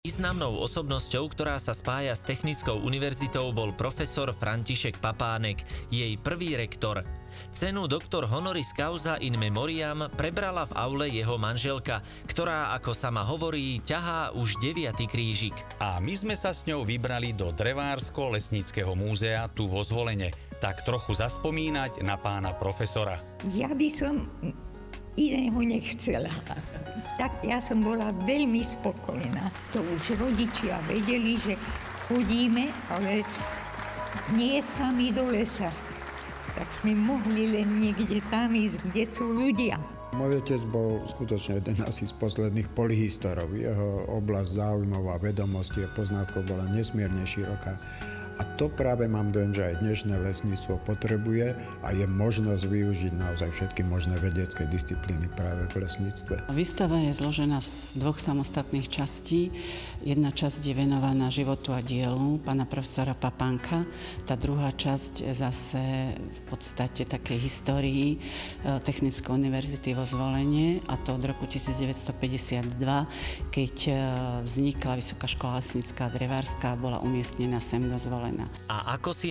Významnou osobnosťou, ktorá sa spája s Technickou univerzitou, bol profesor František Papánek, jej prvý rektor. Cenu doktor honoris causa in memoriam prebrala v aule jeho manželka, ktorá, ako sama hovorí, ťahá už 9. krížik. A my sme sa s ňou vybrali do Drevársko-lesníckeho múzea tu vo Zvolene, tak trochu zaspomínať na pána profesora. Ja by som iného nechcela. Tak ja som bola veľmi spokojná. To už rodičia vedeli, že chodíme, ale nie sami do lesa. Tak sme mohli len niekde tam ísť, kde sú ľudia. Môj otec bol skutočne jeden asi z posledných polyhistorov. Jeho oblasť záujmov a vedomostí a poznatkov bola nesmierne široká. A to práve mám dojem, že aj dnešné lesníctvo potrebuje a je možnosť využiť naozaj všetky možné vedecké disciplíny práve v lesníctve. Výstava je zložená z dvoch samostatných častí. Jedna časť je venovaná životu a dielu pána profesora Papánka. Tá druhá časť zase v podstate takej histórii Technickej univerzity vo Zvolene, a to od roku 1952, keď vznikla Vysoká škola lesnícka a drevárska a bola umiestnená sem do Zvolena. A ako si